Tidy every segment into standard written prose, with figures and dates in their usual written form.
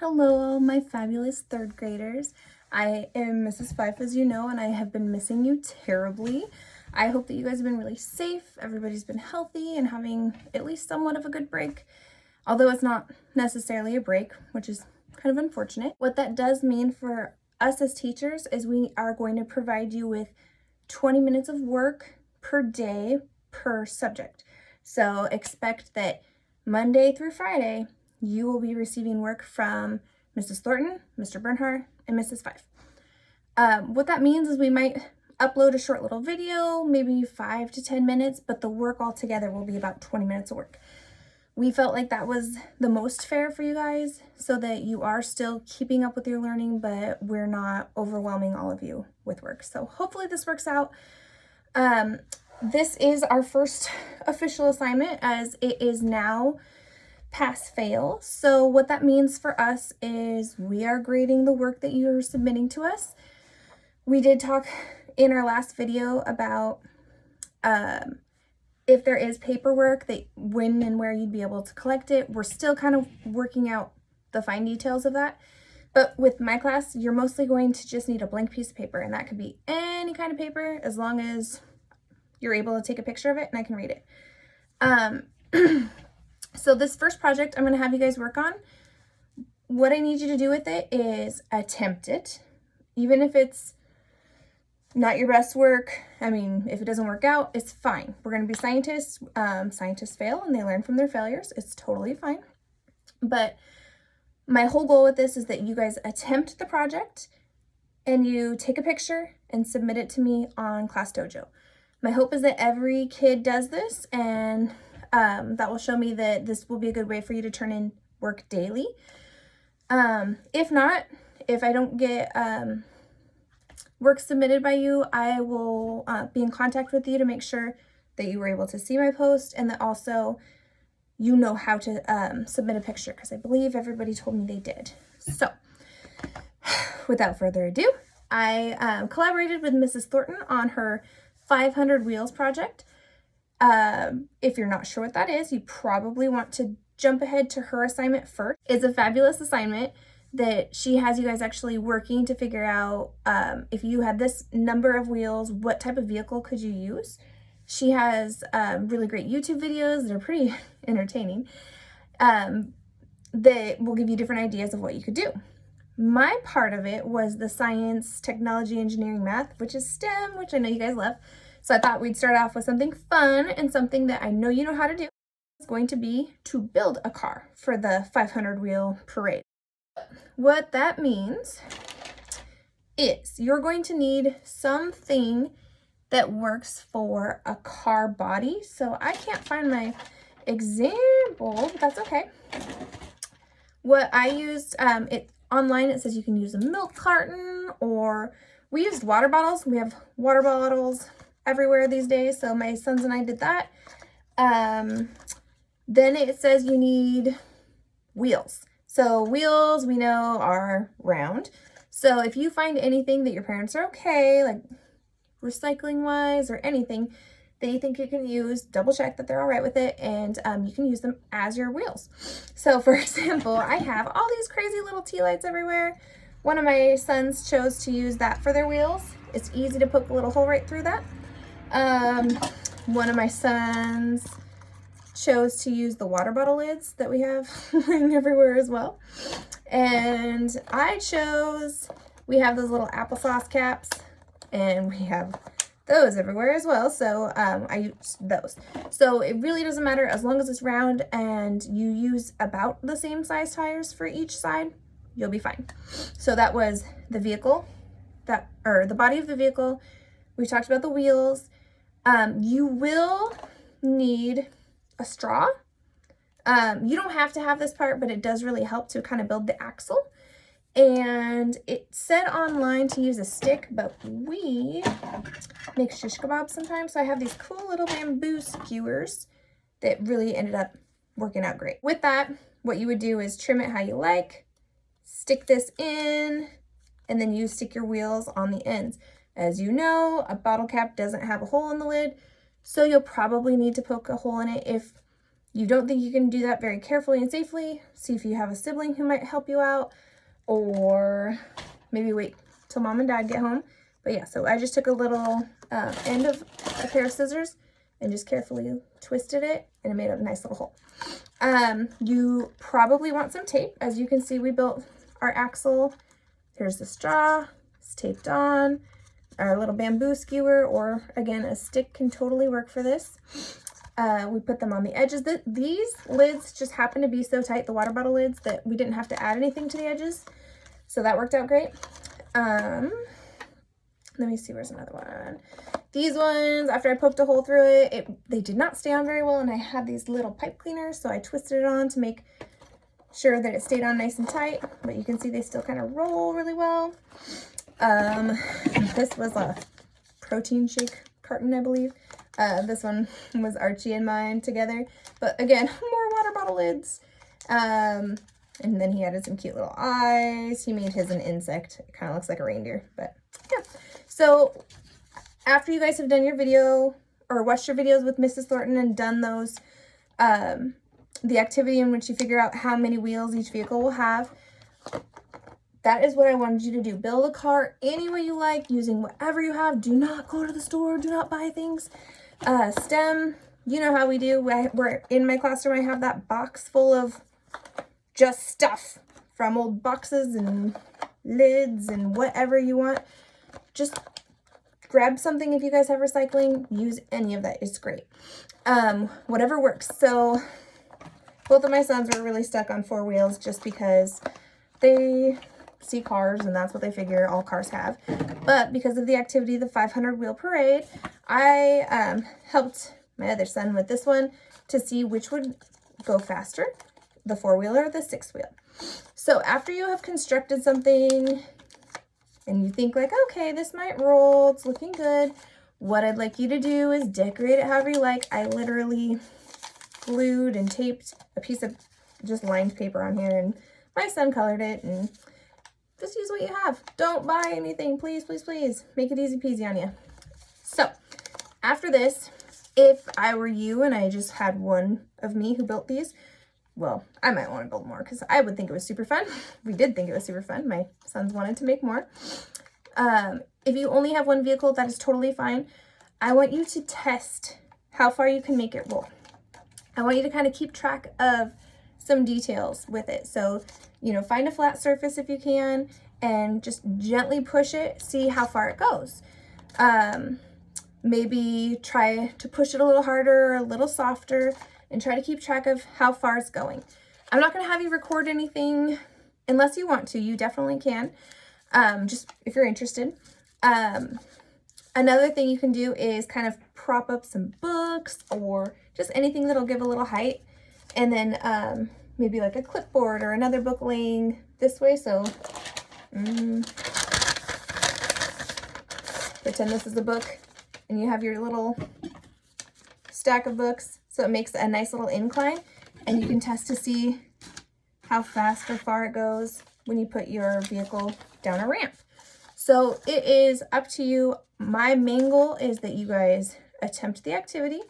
Hello, my fabulous third graders. I am Mrs. Fife, as you know, and I have been missing you terribly. I hope that you guys have been really safe, everybody's been healthy, and having at least somewhat of a good break, although it's not necessarily a break, which is kind of unfortunate. What that does mean for us as teachers is we are going to provide you with 20 minutes of work per day per subject. So expect that Monday through Friday, you will be receiving work from Mrs. Thornton, Mr. Bernhardt, and Mrs. Fife. What that means is we might upload a short little video, maybe 5 to 10 minutes, but the work altogether will be about 20 minutes of work. We felt like that was the most fair for you guys so that you are still keeping up with your learning, but we're not overwhelming all of you with work. So hopefully this works out. This is our first official assignment as it is now pass fail. So what that means for us is we are grading the work that you're submitting to us. We did talk in our last video about if there is paperwork, that when and where you'd be able to collect it. We're still kind of working out the fine details of that. But with my class, you're mostly going to just need a blank piece of paper, and that could be any kind of paper as long as you're able to take a picture of it and I can read it. So this first project I'm going to have you guys work on, what I need you to do with it is attempt it, even if it's not your best work. I mean, if it doesn't work out, it's fine. We're going to be scientists. Scientists fail and they learn from their failures. It's totally fine. But my whole goal with this is that you guys attempt the project and you take a picture and submit it to me on Class Dojo. My hope is that every kid does this, and that will show me that this will be a good way for you to turn in work daily. If not, if I don't get work submitted by you, I will be in contact with you to make sure that you were able to see my post and that also you know how to submit a picture, because I believe everybody told me they did. So without further ado, I collaborated with Mrs. Thornton on her 500 Wheels project. If you're not sure what that is, you probably want to jump ahead to her assignment first. It's a fabulous assignment that she has you guys actually working to figure out if you had this number of wheels, what type of vehicle could you use. She has really great YouTube videos that are pretty entertaining that will give you different ideas of what you could do. My part of it was the science, technology, engineering, math, which is STEM, which I know you guys love. So I thought we'd start off with something fun and something that I know you know how to do. It's going to be to build a car for the 500 wheel parade. What that means is you're going to need something that works for a car body. So I can't find my example, but that's okay. What I used, online it says you can use a milk carton, or we used water bottles. We have water bottles everywhere these days, so my sons and I did that. Then it says you need wheels. So wheels we know are round. So if you find anything that your parents are okay, like recycling wise or anything that you think you can use, double check that they're all right with it, and you can use them as your wheels. So for example, I have all these crazy little tea lights everywhere. One of my sons chose to use that for their wheels. It's easy to poke a little hole right through that. One of my sons chose to use the water bottle lids that we have lying everywhere as well. And I chose, we have those little applesauce caps, and we have those everywhere as well. So I use those. So it really doesn't matter as long as it's round and you use about the same size tires for each side, you'll be fine. So that was the vehicle, the body of the vehicle. We talked about the wheels. You will need a straw. You don't have to have this part, but it does really help to kind of build the axle. And it said online to use a stick, but we make shish kebabs sometimes. So I have these cool little bamboo skewers that really ended up working out great. With that, what you would do is trim it how you like, stick this in, and then you stick your wheels on the ends. As you know, a bottle cap doesn't have a hole in the lid, so you'll probably need to poke a hole in it if you don't think you can do that very carefully and safely, see if you have a sibling who might help you out, or maybe wait till mom and dad get home. But yeah, so I just took a little end of a pair of scissors and just carefully twisted it, and it made a nice little hole. You probably want some tape. As you can see, we built our axle. Here's the straw, it's taped on. Our little bamboo skewer, or again, a stick can totally work for this. We put them on the edges. These lids just happen to be so tight, the water bottle lids, that we didn't have to add anything to the edges. So that worked out great. Let me see, where's another one? These ones, after I poked a hole through it, they did not stay on very well, and I had these little pipe cleaners, so I twisted it on to make sure that it stayed on nice and tight, but you can see they still kind of roll really well. This was a protein shake carton, I believe. This one was Archie and mine together, but again, more water bottle lids. And then he added some cute little eyes. He made his an insect. It kind of looks like a reindeer, but yeah. So after you guys have done your video or watched your videos with Mrs. Thornton and done those, the activity in which you figure out how many wheels each vehicle will have, that is what I wanted you to do. Build a car any way you like, using whatever you have. Do not go to the store. Do not buy things. STEM, you know how we do. We're in my classroom, I have that box full of just stuff from old boxes and lids and whatever you want. Just grab something. If you guys have recycling, use any of that. It's great. Whatever works. So both of my sons were really stuck on 4 wheels just because they see cars and that's what they figure all cars have. But because of the activity, the 500 wheel parade, I helped my other son with this one to see which would go faster, the 4-wheeler or the 6-wheel. So after you have constructed something and you think like, okay, this might roll, it's looking good, what I'd like you to do is decorate it however you like. I literally glued and taped a piece of just lined paper on here, and my son colored it, and just use what you have. Don't buy anything, please, please, please. Make it easy peasy on you. So after this, if I were you and I just had one of me who built these, well, I might want to build more because I would think it was super fun. We did think it was super fun. My sons wanted to make more. If you only have one vehicle, that is totally fine. I want you to test how far you can make it roll. I want you to kind of keep track of some details with it. So, you know, find a flat surface if you can and just gently push it, see how far it goes. Maybe try to push it a little harder or a little softer, and try to keep track of how far it's going. I'm not going to have you record anything unless you want to. You definitely can, just if you're interested. Another thing you can do is kind of prop up some books or just anything that'll give a little height, and then maybe like a clipboard or another book laying this way. So pretend this is a book and you have your little stack of books, so it makes a nice little incline, and you can test to see how fast or far it goes when you put your vehicle down a ramp. So it is up to you. My main goal is that you guys attempt the activity,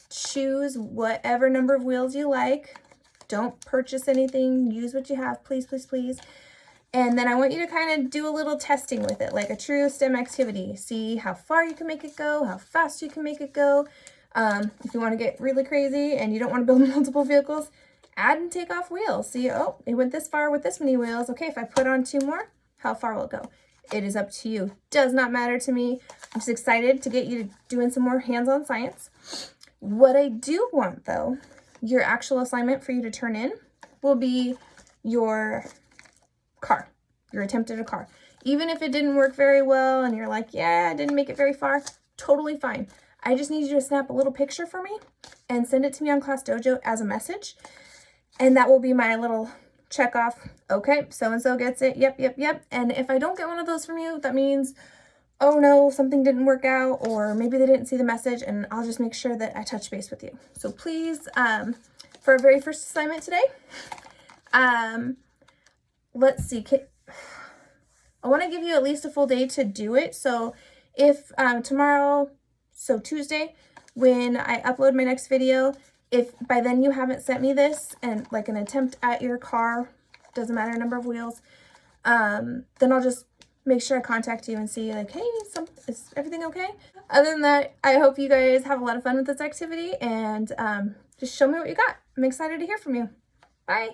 choose whatever number of wheels you like, don't purchase anything, use what you have, please, please, please. And then I want you to kind of do a little testing with it, like a true STEM activity. See how far you can make it go, how fast you can make it go. If you want to get really crazy and you don't want to build multiple vehicles, add and take off wheels. See, oh, it went this far with this many wheels. Okay, if I put on 2 more, how far will it go? It is up to you. Does not matter to me. I'm just excited to get you doing some more hands-on science. What I do want, though, your actual assignment for you to turn in will be your car, your attempt at a car. Even if it didn't work very well and you're like, yeah, I didn't make it very far, totally fine. I just need you to snap a little picture for me and send it to me on Class Dojo as a message. And that will be my little check off. Okay, so-and-so gets it. Yep, yep, yep. And if I don't get one of those from you, that means, oh no, something didn't work out, or maybe they didn't see the message, and I'll just make sure that I touch base with you. So please, for our very first assignment today, let's see. I want to give you at least a full day to do it. So if tomorrow, so Tuesday, when I upload my next video, if by then you haven't sent me this and like an attempt at your car, doesn't matter number of wheels, then I'll just make sure I contact you and see like, hey, is everything okay? Other than that, I hope you guys have a lot of fun with this activity, and just show me what you got. I'm excited to hear from you. Bye.